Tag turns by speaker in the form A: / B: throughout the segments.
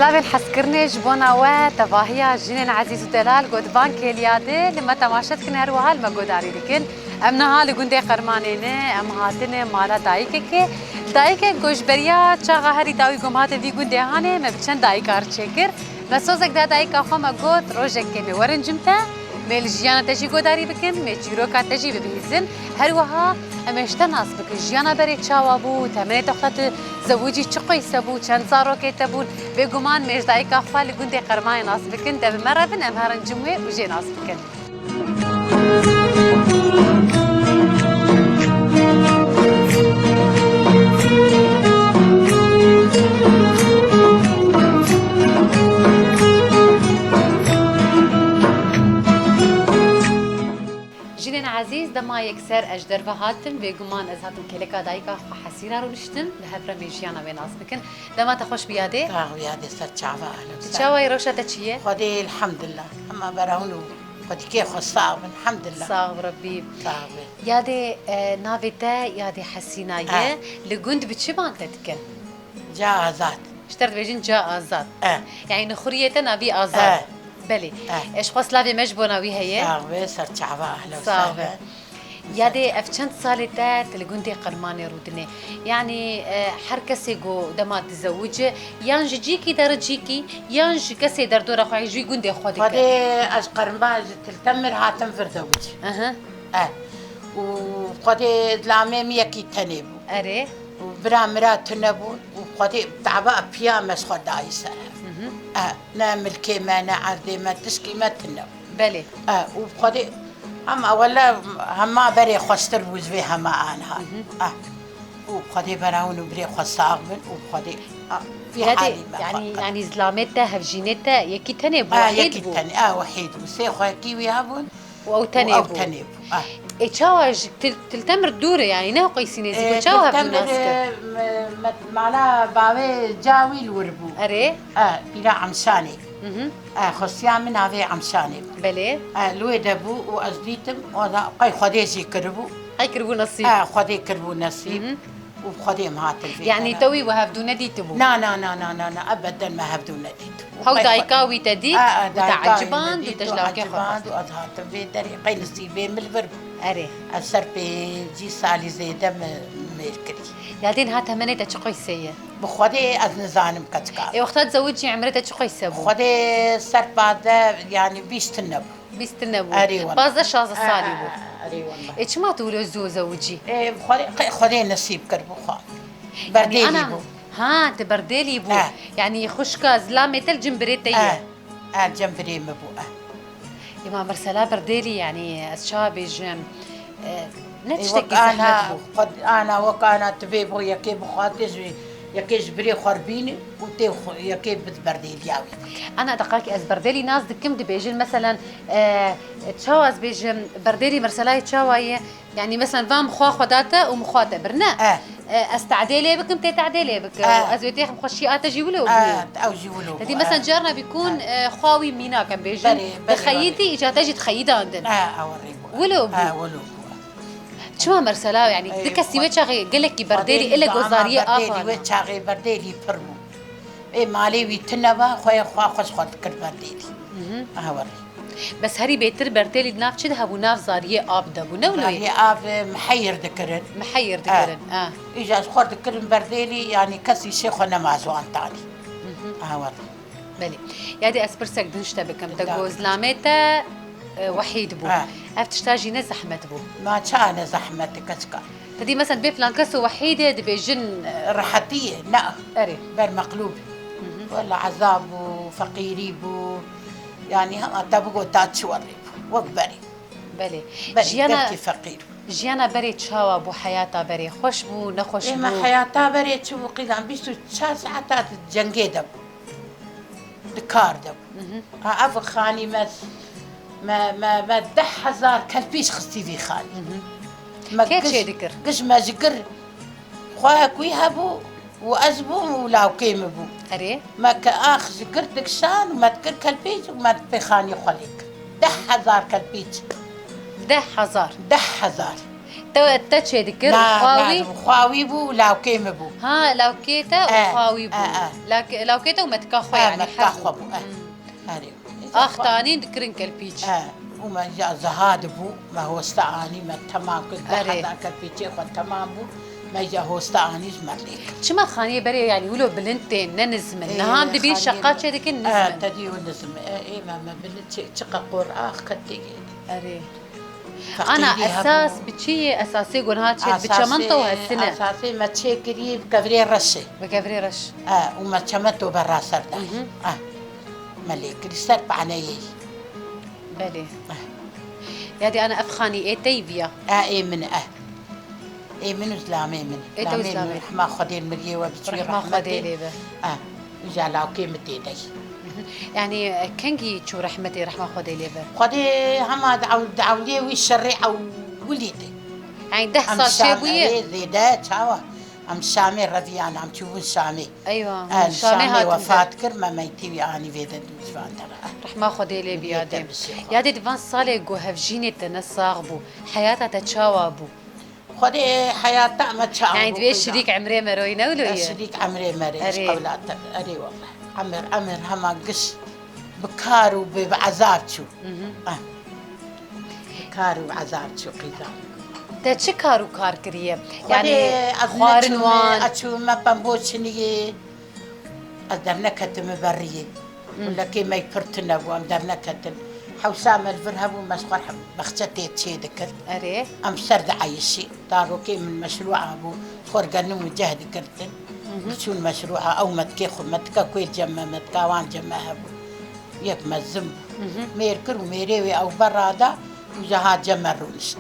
A: سلافين حسكرني جبونا وتباهيا جنين عزيز ودلال قد بانك اليادي لما تماشت كن هروها لما قد عريدكن امنها لقندي قرمانينه ام هاتنه مالا دايكه دايكه گوشبریا چاغا هری داوی گمهات وی گندی هانه ما بچن دایکار چکر مسوزک دا دایکا خو ما گوت روجک که ورنجمتا مل جیانا تجی گوداری بکن می جیرو کا تجی ببیزن هر وها امشت ناس بک جیانا بری چاوا بو تمنه تخت زوجی چقی سبو چند زارو که تبون به گمان مش دایکا خو لگندی قرمان ناس بکن دب مربن ام هرنجمه وجی ناس بکن عزيز دما يكسر أجدر بهاتم بيجمان از هاتم كلكا دايكا حسينا رونشتم لهفرا ميجيانا بيناس بكن دما تخش بيادي
B: بيادي سر شعبا أهلا
A: شاوا يروشة تشيه
B: خدي الحمد لله أما براونو خدي كيف صعب الحمد لله
A: صعب ربي
B: صعب
A: يادي نافيتا يادي حسينا لجند بتشبان تتكن
B: جاء آزاد
A: اشترت بيجين جاء آزاد يعني نخرية نبي آزاد بلي ايش خصلافي مجبونا وهي
B: صعبة سر شعبا أهلا
A: صعبة يادي أفشنت صالتات لقندي قرماني رودني يعني حركسي جو دما تزوجه يانج جيكي درجيكي يانج كسي دردورة خوي جي قندي خودك
B: خدي أش قرماج تلتمر هاتم فردوج وخدي دلامي ميكي تنبو
A: أري
B: وبرامرات تنبو وخدي تعبا بيامس خداي سر نعمل كيما نعردي ما تسكي ما تنبو
A: بلي
B: وخدي أما ولا هما بري خستر وزوي هما أنا وخدي براون بري خصاغبن وخدي
A: في هذه يعني زلامتها هفجينتها يكي تنبو وحيد
B: يكي تنبو وحيد وسيخو يكي ويهابون
A: أو تنبو إيشاواج تلتمر دورة يعني نه قيسيني زي إيشاوا
B: تلتمر معنا باوي جاوي الوربو
A: أري
B: إلى عمشاني خصيا من هذه عمشاني
A: بلي
B: لوي دبو وأزديتم وذا قي خدي زي كربو
A: قي كربو نصيب
B: خدي كربو نصيب وخدي مهاتل
A: يعني توي وهفدونا ديتبو
B: لا أبدا ما هفدونا ديتبو
A: هو دايكاوي تديت وتعجبان وتجلاكي
B: خلاص وأظهرت في طريقي نصيبي من البرب
A: أري
B: أسر بجي سالي زي دم ميركري
A: يادين هاتها منيتا تشقي سيا
B: بخدي از نزانم كتكار
A: اي وقتها تزوجي عمرتها تشقي سبو
B: خدي سر بعد يعني بيستنبو
A: أري والله بعض شازة صالي بو
B: أري والله
A: ايش ما تقولوا زوجي
B: خدي نصيب كربو خان برديلي
A: يعني
B: بو
A: ها انت برديلي بو يعني خشكا زلامة الجمبريتية
B: الجمبري مبو
A: يا ما مرسلا برديلي يعني الشابج نتشتكي
B: أنا وكأنا تبيبو يكي بخاتز يكي جبري خربيني وتي يكي بتبرديل ياوي
A: أنا دقاكي أز برديلي ناس دكم دي بيجن مثلا تشاواز بيجن برديلي مرسلاي تشاواي يعني مثلا فام خداته ومخاته برنا استعديلي بكم تتعديلي بك ازويتي مخشيات جيولو
B: او جيولو
A: هذه مثلا جارنا بيكون خاوي مينا كان بيجن بخيتي اجا تجي تخيدها عندنا
B: اوريكو
A: ولو شو مرسلا يعني ديك السيوة شاغي قال لك برديلي إلا جوزارية آفا
B: برديلي وشاغي برديلي فرمو إيه مالي ويتنبا خويا خوش خد كر برديلي أهوري
A: بس هري بيتر برديلي ناف شد هبو ناف زارية آب دبو نولوي
B: زارية آب محير ذكرن إجاز خور ذكرن برديلي يعني كسي شيخو نمازوان تاني أهوري
A: بلي يادي أسبرسك دنشتا بكم تجوز لاميتا وحيد بو افتشتاجي نزحمت بو
B: ما كان زحمتك كتكا
A: تدي مثلا بيفلان كسو وحيده دي بيجن
B: راحتيه لا
A: اري
B: بر مقلوب ولا عذاب وفقيري بو يعني هم تبقوا تاتشوري وكبري
A: بلي
B: جيانا فقير
A: جيانا بري تشاوا بو حياتها بري خوش بو نخوش بو
B: ما حياتها بري تشو قيدان بيستو 9 ساعات جنجي دب دكار دب عفو خاني ما 10,000 كلبيش خستي في خالي
A: ما كيف شي ذكر
B: قش ما ذكر خواك ويهبو وأزبو ولا وكيم بو
A: أري
B: ما كأخ ذكرتك شان وما تذكر كلبيش وما تبخاني خليك 10,000 كلبيش
A: 10,000
B: 10,000
A: تو تتشي ذكر
B: لا
A: خواوي
B: خواوي بو لاو كيم بو
A: ها لو كيتا وخواوي بو لو كيتا ومتكاخو يعني
B: متكاخو بو هاري
A: اختانين ذكرن كالبيتش
B: وما جاء زهاد بو ما هو استعاني ما تمام كنت هذا كالبيتش تمام بو ما جاء هو استعاني مالك
A: شما خانية بري يعني ولو بلنتين ننزم نهام دبين شقات شي ذيك النزم
B: تدي ونزم ما بلنت شقا قرآن كتي
A: أري أنا أساس بتشي أساسي يقول هاد شيء بتشمنتو هالسنة
B: أساسي ما تشي قريب كفري رشة
A: بكفري رش
B: وما تشمنتو برا سردا ملك رسال بعنايي
A: بلي يادي أنا أفخاني إيه تيبيا
B: إيه من إيه من زلامي من
A: زلامي
B: رحمة خدين مريه وبتشي
A: رحمة خدين
B: وجعلوا كيمتي داي
A: يعني كنجي شو رحمتي رحمة خدي ليبر
B: خدي هما دعولي والشريعة وليدي
A: يعني ده صار شيء بويه
B: زيدات هوا أم شامي رفيان أم تشوفون شامي
A: أيوة
B: شامي وفاة كرمة ميتي يعني في ذا دوزفان ترى
A: رحمة خدي لي بيادم يادي دفان صالي جو هفجيني تنصاغبو حياتها تتشاوبو
B: خدي حياتها ما تشاوبو
A: يعني تبي شريك عمري مروينا ولا إيه؟
B: شريك عمري مري قبلات أري والله عمر هما قش بكارو بعذاب شو بكارو بعذاب شو قيزان
A: ده چه کارو کار کریه يعني
B: خوارنوان اشو ما بمبوشني ادر نكتم بريه ولا كيما يفرتنا وام در نكتن حوسام الفرهب ومسخر بختتي تشي ذكر
A: اري
B: ام سرد عايشي دارو كي من مشروع ابو خرقنو مجهد كرتن شو المشروع او متكيخ متكا كوي جمع متكا وان جمع ابو يك مزم ميركر وميريوي او برادا وجهاد جمع رونست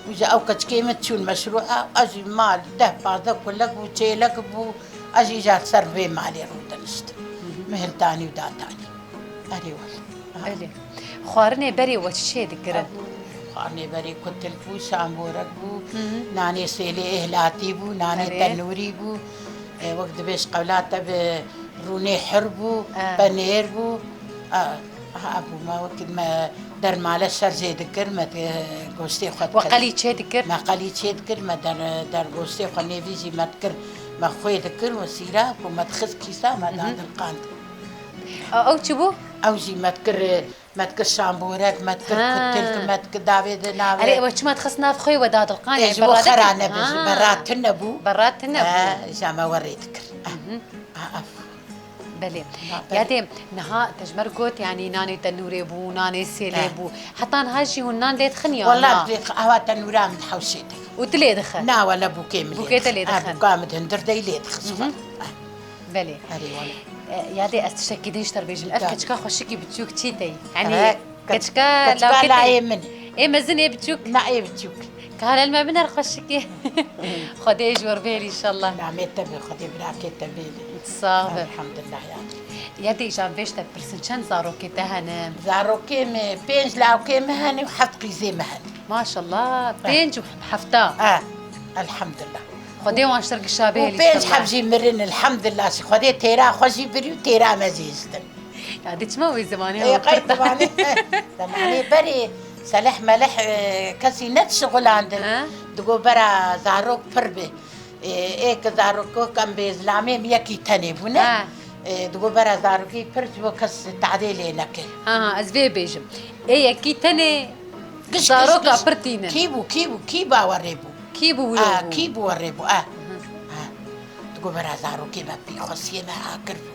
B: وجا أو كتكيمة شو المشروع أجي مال ده بعضه كلك وشيلك بو أجي جات سرفي مالي رودنست مهل تاني ودا تاني أري والله
A: أري خوارني بري وشي ذكرن
B: خوارني بري كنت البو شامبورك بو ناني سيلي إهلاتي بو ناني تنوري بو وقت بيش قولاته بروني حربو بنير بو أبو ما وقت ما در مال شرجه دکر ما گوشتی خود
A: وقلی چه دکر
B: ما قلی چه دکر ما در گوشتی خود نویزی ما دکر ما خوی دکر و سیرا و ما تخز کیسا ما داد القاند
A: او چبو
B: او جی ما دکر شامبورک ما دکر کتلک ما دکر داوید ناوی
A: اری و چما تخز ناف خوی و داد القاند
B: يعني برات برات تنبو
A: برات تنبو
B: جاما وري دكر
A: بلي يادي نها تجمر قوت يعني ناني تنوري بو ناني سيلي بو حتى هاجي هنان ليت خنيا
B: والله هوا تنورا من حوشيتك
A: وتلي دخل
B: نا ولا بوكي من
A: بوكي تلي دخل
B: بوكامد هندر داي لي دخل
A: بلي
B: هري والله
A: يادي استشكيدين شتر بيجن اف كتشكا خوشكي بتشوك تشيتي يعني كتشكا لو
B: كتشكا لا يمن
A: ايه مزن ايه بتشوك
B: لا ايه بتشوك
A: قال الما بنر خوشكي خدي جور بيلي ان شاء الله
B: نعم تبي خدي براكي تبي
A: صافي
B: الحمد لله يعني
A: يادي جان بيشتا برسنشان زاروكي تهنا
B: زاروكي بينج لاوكي مهني وحفقي زي مهني
A: ما شاء الله بينج وحفتا
B: الحمد لله
A: خدي وانشتر قشابه
B: لي بينج حبجي مرن الحمد لله خدي تيرا خوشي بريو تيرا مزيزتن
A: يادي تموي زماني
B: اي قيد زماني بري سلح ملح كسي نت شغل عندنا دقو برا زاروك فربه ايك زاروكو كم بإسلامي ميكي تنبونا دقو برا زاروكي فرجو كس تعديلي نكي
A: ازبي بيجم ايه كي تني زاروكا برتينا
B: كيبا وريبو
A: كيبو
B: كيبو وريبو دقو برا زاروكي ما بي خصيه ما اكربو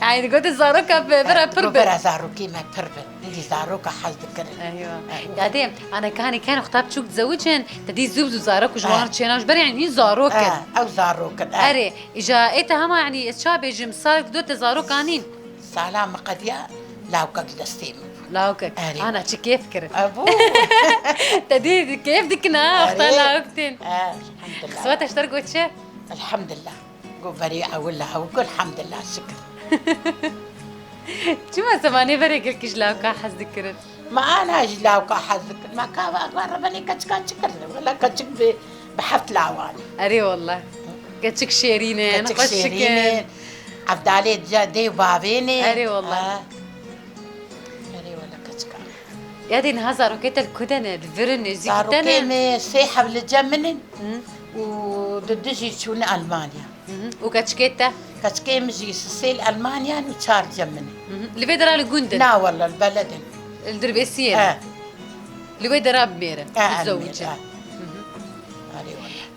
A: يعني قلت زاروكا برا بربر
B: برا زاروكي ما بربر اللي زاروكا حظ ذكر
A: ايوه يادي انا كان اختاب شوك تزوجن تدي زوبزو زاروك جوار تشيناش بري يعني زاروكا
B: او زاروكا
A: اري اجا ايتا هما يعني تشابه جمصار دوت زاروكانين
B: سلام قديا لاوكا دستيم
A: لاوكا انا كيف كرت
B: ابو
A: تدي كيف دكنا اختار لاوكتين
B: الحمد لله
A: سوات اشتركوا تشي
B: الحمد لله بريئة ولا وقول الحمد لله شكر
A: شو زماني بريك الكش لاوكا حز ذكرت
B: ما انا اجي لاوكا حز ذكر ما كان ربني كتشكا شكر ولا كتشك بحفت لاواني
A: اري والله كتشك شيرينين
B: كتشك شيرينين عبد علي جدي وبابيني
A: اري والله
B: اري والله كتشكا
A: يادي نهزا روكيت الكودن الفرن زي
B: زاروكي
A: كتنا
B: مي سيحة بالجمن وددجي تشون ألمانيا
A: وكاتشكيتا
B: كاتكي مجي سيل ألمانيا وشار جمن
A: لبيدرا لجوندن
B: نا والله البلدن
A: الدربيسير لبيدرا بميرة متزوجة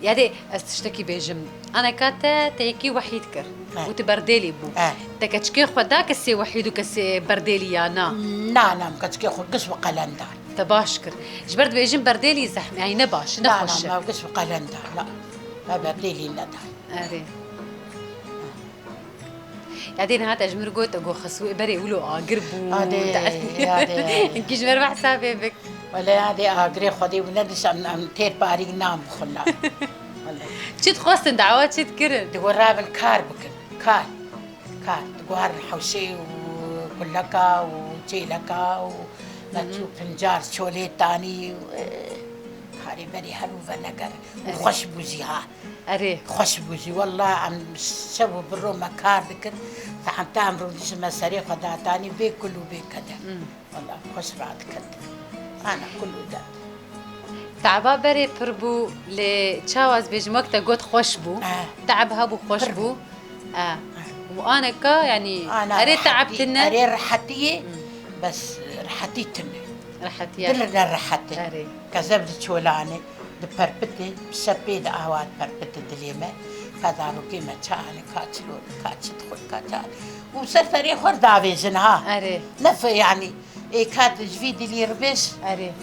A: يادي استشتكي بيجم انا كاتا تيكي وحيد كر وتبرديلي بو تكاتشكي خداك السي وحيد وكسي برديلي يا نا
B: نا كاتكي خو قسم قلندار
A: تباشكر جبرت بيجم برديلي زحمة يعني نباش نخش
B: لا ما قسم قلندار لا ما برديلي ندار
A: اري بعدين هات اجمر قوت اقو خسوي بري يقولوا قربو
B: هذه
A: انكي جمر بحسابي بك
B: ولا هذه اغري خدي وندس ام تير باري نام بخلا والله
A: شت خوستن دعوات شت كرن
B: دوراب الكار بكن كار دوار حوشي وكلكا وتيلكا ومتشوف فنجار شولي تاني هاري بري هلو فنقر وخش بوزيها
A: اري
B: خوش بوزي والله عم سووا برو مكار ذكر فعم تعملوا ديش مساري خدا تاني بيك كله بيك كده والله خوش بعد كده أنا كله ده
A: تعبا بري بربو لتشاوز بيجمك تقول خوش بو تعبها بو خوش بو وانا كا يعني اري تعبتنا
B: اري رحتي بس رحتيتنا
A: رحتي
B: دلنا رحتي
A: اري
B: كذبت شولاني ببربتي بسبيد اهوات بربتي دليمه كذا كيما تشاني كاتلون كاتدخل كاتان وسرتري خور دافيزنها
A: اري
B: نف يعني إيه كات جفيدي اللي يربش
A: اري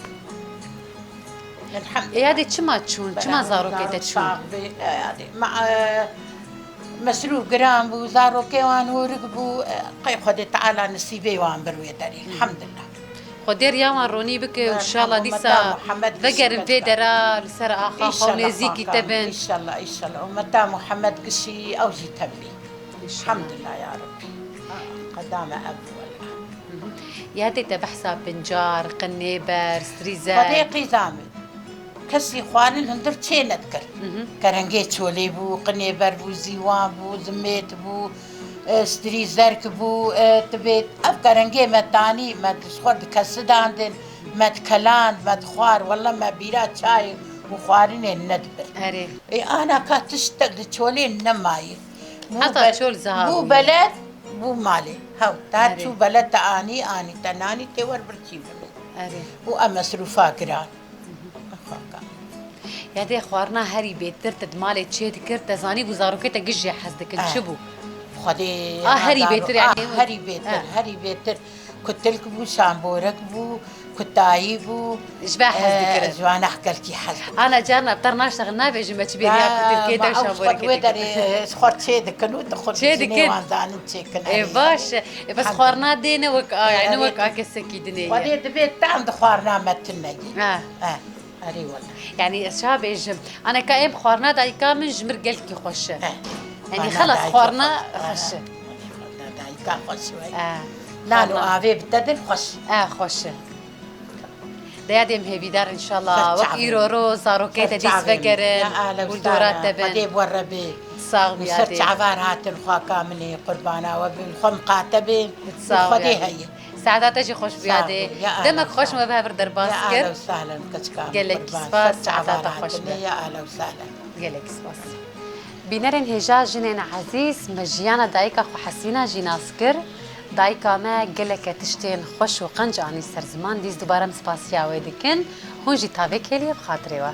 B: الحمد
A: لله هذه تشما تشون تشما زاروكي تشون
B: هذه مع مسروق جرام بو زاروكي وان ورقبو قيب خدي تعالى نسيبي وان بروي داري الحمد لله
A: خدير يا روني بك وان شاء الله ديسا فقر فيدرا لسر اخا خونيزيكي تبن
B: ان شاء الله ومتى محمد قشي اوجي تبلي الحمد لله يا ربي قدام اب
A: يا دي تبحسا بنجار قنيبر ستريزا
B: صديقي زامل كسي خوانن هندر تشي نذكر كرنجي شولي بو قنيبر بو زيوان بو زميت بو ستريزرك بو تبيت اف كرنجي متاني ما تسخد كسداندن ما تكلاند ما تخوار والله ما بيرا شاي وخوارين الندبر
A: اري
B: اي انا كاتشتغل تشولي نماي
A: حتى تشول زهار
B: بو بلد بو مالي هاو تاتشو بلد اني تناني تور برتي
A: اري
B: ومصروفا كران
A: يا دي خوارنا هري بيتر تدمالي تشي تكر تزاني بوزاروكي تجي حزدك شبو
B: خدي
A: هري بيتر يعني
B: هري بيتر كنت لك بو شامبورك بو كتاي بو
A: اشباه حزدك
B: جوان احكلتي حزدك
A: انا جارنا بطرنا اشتغلنا بيجي ما تبي يا كنت كده وشامبورك
B: ودري سخرت شي دكنو دخل شي وان زان تشيكن
A: اي باش بس خوارنا دينا وك يعني وك كسكي دنيا
B: ودي دبيت تام دخوارنا متنجي اري والله
A: يعني شابج انا كايم خوارنا دايكا من جمر قلتكي خوش يعني خلص خوارنا خوش
B: دايكا خوش لا نو افي بتدل خوش
A: خوش دايدم هي بيدار ان شاء الله وكيرو روز روكيتا ديس فكرن والدورات تبن
B: قديب وربي
A: تصاغ يا
B: دي عبار هات الخوا كاملي قربانا وبالخم قاتبين خدي هي
A: سعادة تجي خوش بيادي دمك خوش ما بها بردر باسكر
B: يا أهلا وسهلا كتكام
A: قالك سباس سعادة خوش
B: يا أهلا وسهلا
A: قالك سباس بينرن هجا جنين عزيز مجيانا دايكا خو حسينا جيناسكر دايكا ما قالك تشتين خوش وقنج عني سر زمان ديز دوباره مسباسيا ويدكن هون جي تابك هلي بخاطري